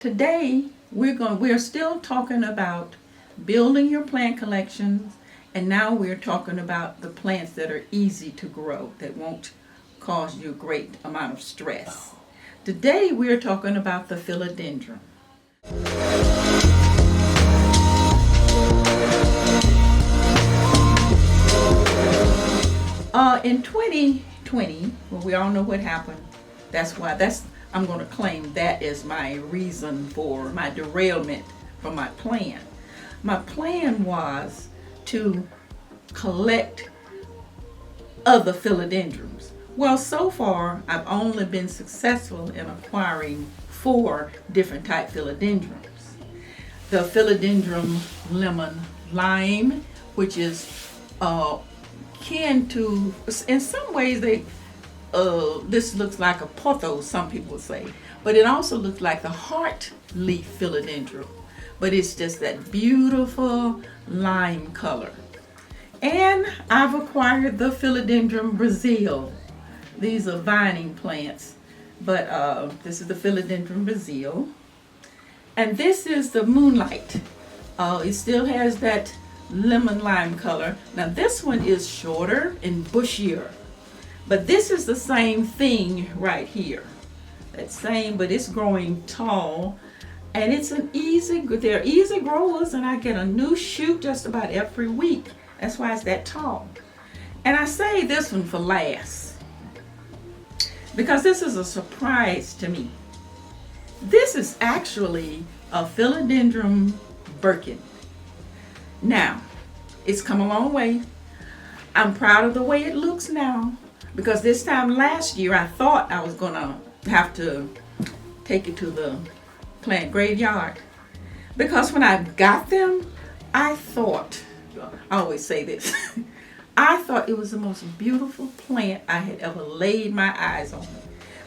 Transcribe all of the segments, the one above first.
Today we're still talking about building your plant collections, and now we're talking about the plants that are easy to grow that won't cause you a great amount of stress. Today we're talking about the philodendron. In 2020, well, we all know what happened. I'm going to claim that as my reason for my derailment from my plan. My plan was to collect other philodendrons. Well, so far I've only been successful in acquiring 4 different type philodendrons. The philodendron lemon lime, which is kin to, in some ways this looks like a pothos, some people say, but it also looks like the heart leaf philodendron, but it's just that beautiful lime color. And I've acquired the Philodendron Brazil. These are vining plants, but this is the Philodendron Brazil. And this is the Moonlight. It still has that lemon lime color. Now this one is shorter and bushier, but this is the same thing right here. That same, but it's growing tall, and they're easy growers, and I get a new shoot just about every week. That's why it's that tall. And I saved this one for last because this is a surprise to me. This is actually a Philodendron Birkin. Now, it's come a long way. I'm proud of the way it looks now, because this time last year I thought I was gonna have to take it to the plant graveyard, because when I got them, I always say this, I thought it was the most beautiful plant I had ever laid my eyes on,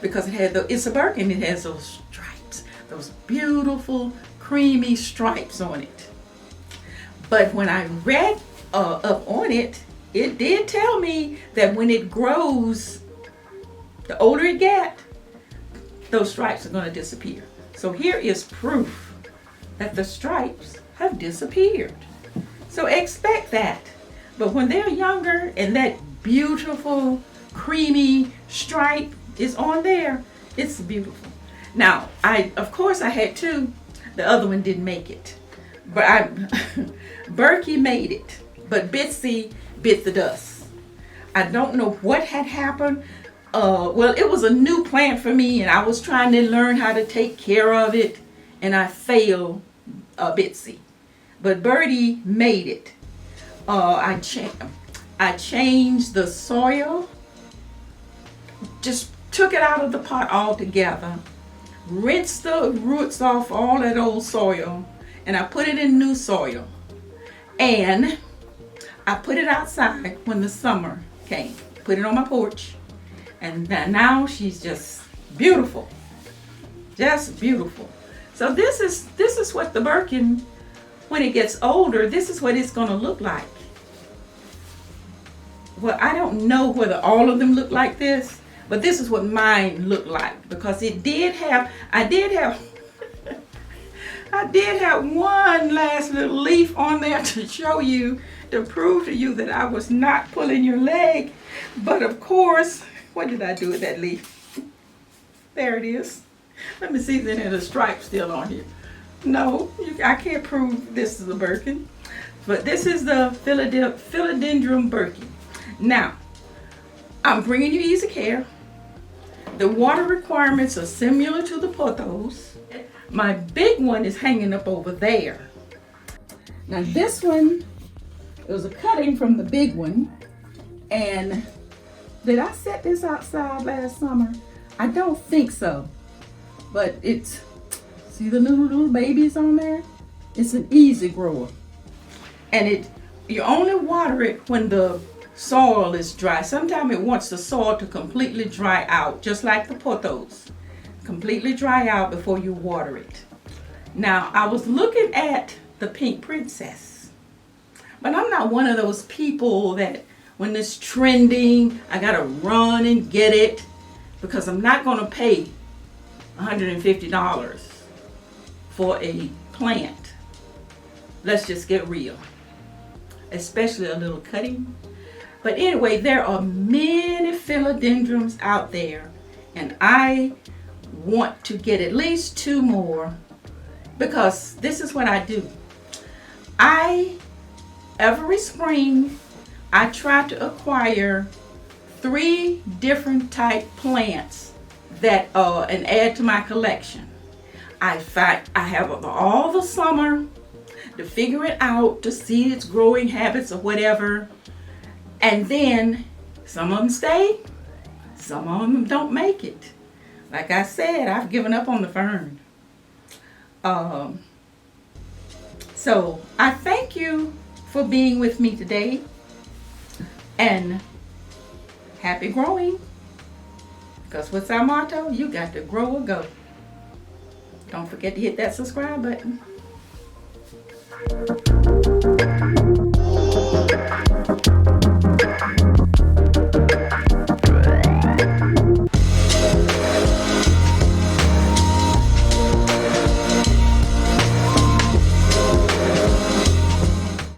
because it's a Birkin, it has those stripes, those beautiful creamy stripes on it. But when I read up on it, it did tell me that when it grows, the older it gets, those stripes are going to disappear. So here is proof that the stripes have disappeared. So expect that. But when they're younger and that beautiful creamy stripe is on there, it's beautiful. Now, of course I had 2. The other one didn't make it. But Berkey made it. But Bitsy bit the dust. I don't know what had happened. Well, it was a new plant for me, and I was trying to learn how to take care of it, and I failed Bitsy. But Birdie made it. I changed the soil, just took it out of the pot altogether, rinsed the roots off all that old soil, and I put it in new soil. And I put it outside when the summer came. Put it on my porch. And now she's just beautiful. Just beautiful. So this is what the Birkin, when it gets older, this is what it's going to look like. Well, I don't know whether all of them look like this, but this is what mine looked like, because I did have I did have one last little leaf on there to show you, to prove to you that I was not pulling your leg. But of course, what did I do with that leaf? There it is. Let me see if there's a stripe still on here. No, I can't prove this is a Birkin. But this is the Philodendron Birkin. Now, I'm bringing you easy care. The water requirements are similar to the pothos. My big one is hanging up over there. Now this one, it was a cutting from the big one. And did I set this outside last summer? I don't think so. But see the little babies on there? It's an easy grower. And you only water it when the soil is dry. Sometimes it wants the soil to completely dry out, just like the pothos. Completely dry out before you water it. Now, I was looking at the Pink Princess, but I'm not one of those people that when it's trending, I gotta run and get it, because I'm not gonna pay $150 for a plant. Let's just get real, especially a little cutting. But anyway, there are many philodendrons out there, and I want to get at least 2 more, because this is what I do. Every spring, I try to acquire 3 different type plants that and add to my collection. I have all the summer to figure it out, to see its growing habits or whatever, and then some of them stay, some of them don't make it. Like I said, I've given up on the fern. So I thank you for being with me today, and happy growing, because what's our motto? You got to grow or go. Don't forget to hit that subscribe button.